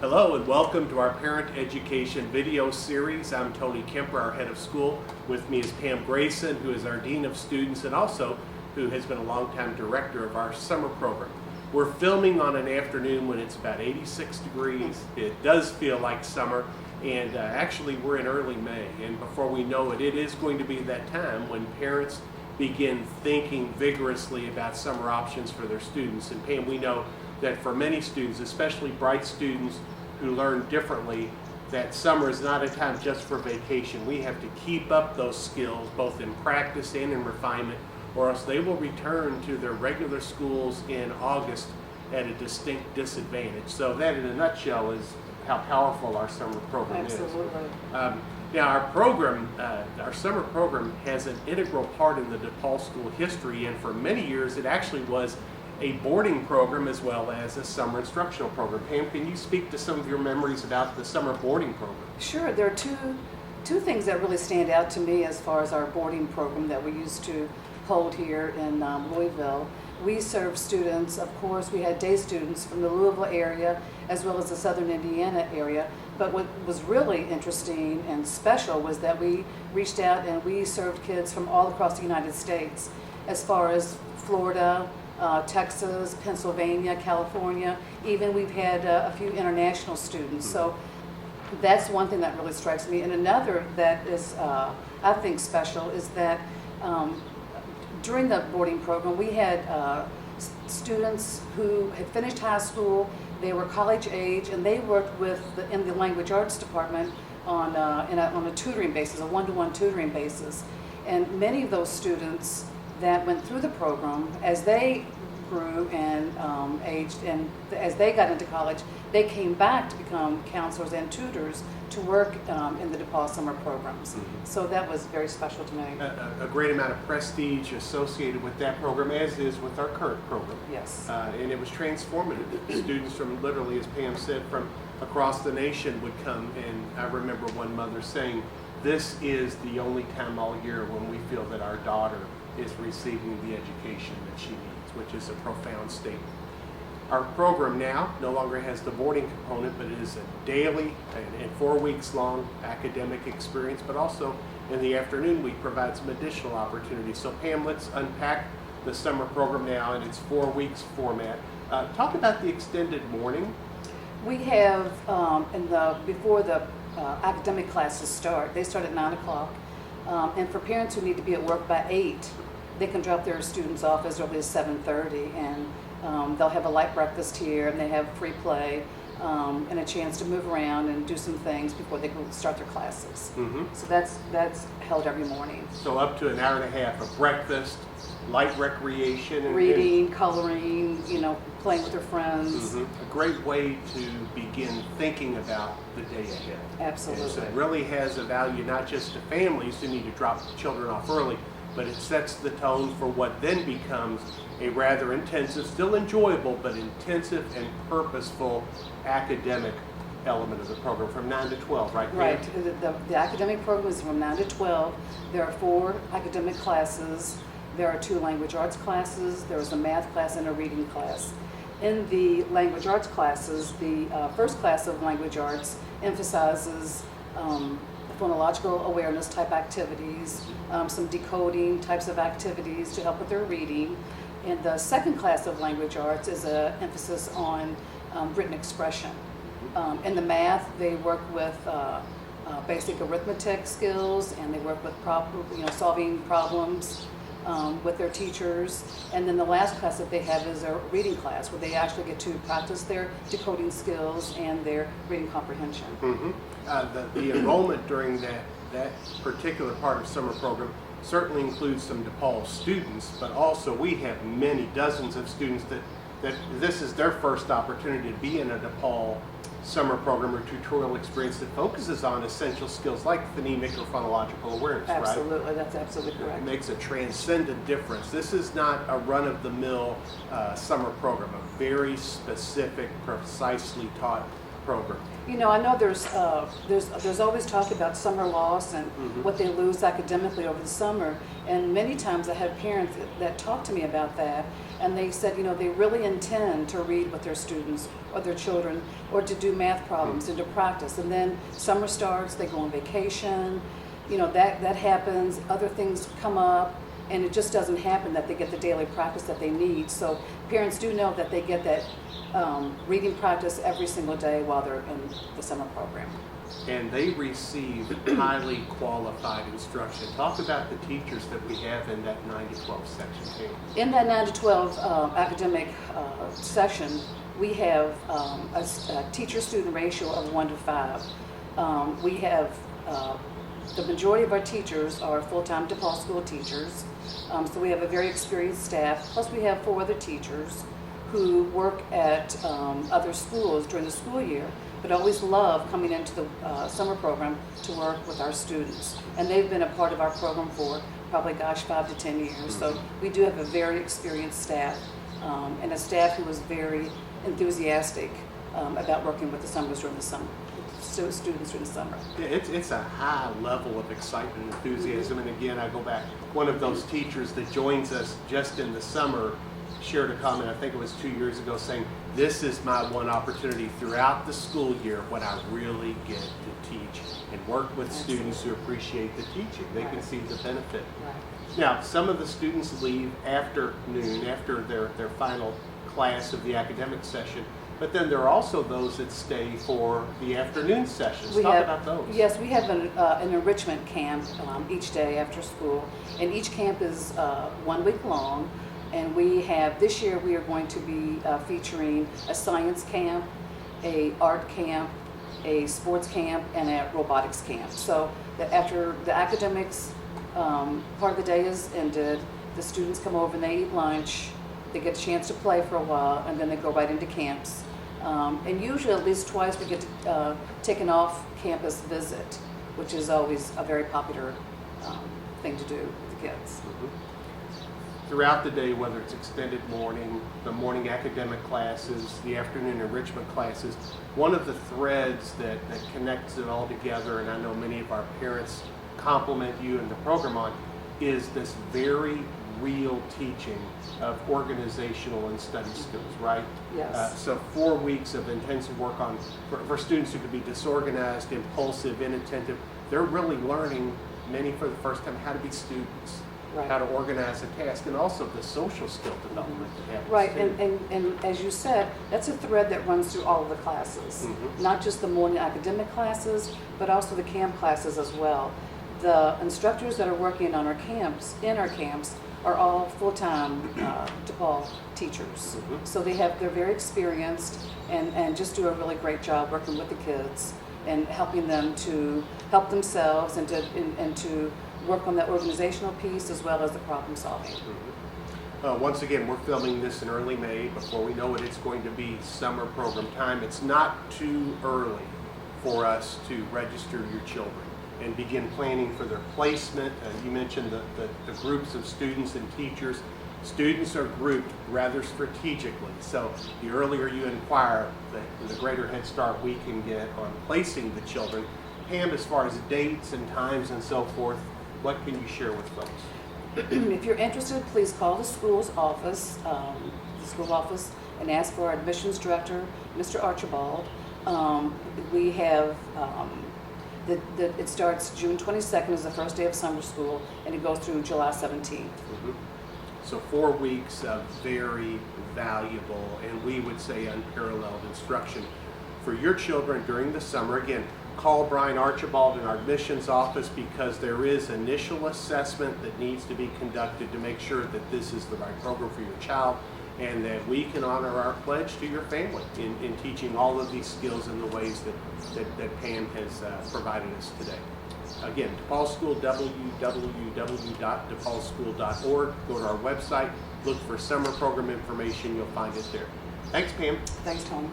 Hello and welcome to our Parent Education video series. I'm Tony Kemper, our head of school. With me is Pam Grayson, who is our Dean of Students and also who has been a longtime director of our summer program. We're filming on an afternoon when it's about 86 degrees. It does feel like summer, and actually we're in early May, and before we know it, it is going to be that time when parents begin thinking vigorously about summer options for their students. And Pam, we know that for many students, especially bright students who learn differently, that summer is not a time just for vacation. We have to keep up those skills both in practice and in refinement, or else they will return to their regular schools in August at a distinct disadvantage. So that in a nutshell is how powerful our summer program is. Absolutely. Now our program, our summer program has an integral part in the DePaul school history, and for many years it actually was a boarding program as well as a summer instructional program. Pam, can you speak to some of your memories about the summer boarding program? Sure. There are two things that really stand out to me as far as our boarding program that we used to hold here in Louisville. We served students, of course, we had day students from the Louisville area as well as the southern Indiana area. But what was really interesting and special was that we reached out and we served kids from all across the United States, as far as Florida, Texas, Pennsylvania, California. Even we've had a few international students. So that's one thing that really strikes me. And another that is, I think, special is that during the boarding program, we had students who had finished high school, they were college age, and they worked with in the language arts department on a tutoring basis, a one-to-one tutoring basis. And many of those students that went through the program, as they grew and aged, and as they got into college, they came back to become counselors and tutors to work in the DePaul summer programs. Mm-hmm. So that was very special to me. A great amount of prestige associated with that program, as is with our current program. Yes. And it was transformative. Students from literally, as Pam said, from across the nation would come, and I remember one mother saying, "This is the only time all year when we feel that our daughter is receiving the education that she needs," which is a profound statement. Our program now no longer has the boarding component, but it is a daily and 4 weeks long academic experience, but also in the afternoon we provide some additional opportunities. So Pam, let's unpack the summer program now in its 4 weeks format. Talk about the extended morning. We have, before the academic classes start, they start at 9 o'clock. And for parents who need to be at work by 8, they can drop their students off as early as 7:30, and they'll have a light breakfast here, and they have free play and a chance to move around and do some things before they go start their classes. Mm-hmm. So that's held every morning. So up to an hour and a half of breakfast, light recreation, and Reading, coloring, playing with their friends. a great way to begin thinking about the day ahead. Absolutely. And so it really has a value not just to families who need to drop children off early, but it sets the tone for what then becomes a rather intensive, still enjoyable, but intensive and purposeful academic element of the program from 9 to 12, right? Right. The academic program is from 9 to 12. There are 4 academic classes. There are 2 language arts classes. There is a math class and a reading class. In the language arts classes, the first class of language arts emphasizes phonological awareness type activities, some decoding types of activities to help with their reading. And the second class of language arts is an emphasis on written expression. In the math, they work with basic arithmetic skills, and they work with solving problems with their teachers. And then the last class that they have is a reading class, where they actually get to practice their decoding skills and their reading comprehension. Mm-hmm. The enrollment during that particular part of summer program certainly includes some DePaul students, but also we have many dozens of students that this is their first opportunity to be in a DePaul summer program or tutorial experience that focuses on essential skills like phonemic or phonological awareness, right? Absolutely, that's absolutely correct. It makes a transcendent difference. This is not a run-of-the-mill summer program, a very specific, precisely taught program? You know, I know there's always talk about summer loss and what they lose academically over the summer, and many times I have parents that talk to me about that, and they said, you know, they really intend to read with their students or their children, or to do math problems and to practice, and then summer starts, they go on vacation, you know, that happens, other things come up, and it just doesn't happen that they get the daily practice that they need. So parents do know that they get that reading practice every single day while they're in the summer program. And they receive highly qualified instruction. Talk about the teachers that we have in that 9 to 12 section, Pam. In that 9 to 12 academic section, we have a teacher-student ratio of 1 to 5. We have the majority of our teachers are full-time DePaul school teachers, so we have a very experienced staff. Plus, we have 4 other teachers who work at other schools during the school year, but always love coming into the summer program to work with our students. And they've been a part of our program for probably, 5 to 10 years. So we do have a very experienced staff, and a staff who is very enthusiastic about working with the students during the summer. Yeah, it's a high level of excitement and enthusiasm. And again, I go back, one of those teachers that joins us just in the summer shared a comment, I think it was 2 years ago, saying, this is my one opportunity throughout the school year when I really get to teach and work with students who appreciate the teaching. They can see the benefit. Right. Now, some of the students leave after noon, after their final class of the academic session, but then there are also those that stay for the afternoon sessions. Talk about those. Yes, we have an enrichment camp each day after school, and each camp is 1 week long. And we have, this year we are going to be featuring a science camp, a art camp, a sports camp, and a robotics camp. So after the academics part of the day is ended, the students come over and they eat lunch, they get a chance to play for a while, and then they go right into camps. And usually at least twice we get to take an off-campus visit, which is always a very popular thing to do with the kids. Throughout the day, whether it's extended morning, the morning academic classes, the afternoon enrichment classes, one of the threads that connects it all together, and I know many of our parents compliment you and the program on, is this very real teaching of organizational and study skills, right? Yes. So 4 weeks of intensive work on, for students who could be disorganized, impulsive, inattentive, they're really learning, many for the first time, how to be students. Right. How to organize a task, and also the social skill development that happens. Right, too. and as you said, that's a thread that runs through all of the classes, not just the morning academic classes, but also the camp classes as well. The instructors that are working on our camps, are all full-time DePaul teachers. So they're very experienced and just do a really great job working with the kids and helping them to help themselves and to work on the organizational piece as well as the problem solving. Once again, we're filming this in early May. Before we know it, it's going to be summer program time. It's not too early for us to register your children and begin planning for their placement. You mentioned the groups of students and teachers. Students are grouped rather strategically, so the earlier you inquire, the greater head start we can get on placing the children. Pam, as far as dates and times and so forth, what can you share with folks? If you're interested, please call the school office, and ask for our admissions director, Mr. Archibald. We have, it starts June 22nd is the first day of summer school, and it goes through July 17th. So 4 weeks of very valuable, and we would say unparalleled instruction for your children during the summer. Again, call Brian Archibald in our admissions office, because there is initial assessment that needs to be conducted to make sure that this is the right program for your child, and that we can honor our pledge to your family in teaching all of these skills in the ways that Pam has provided us today. Again, DePaul School, www.depaulschool.org. Go to our website, look for summer program information, you'll find it there. Thanks, Pam. Thanks, Tony.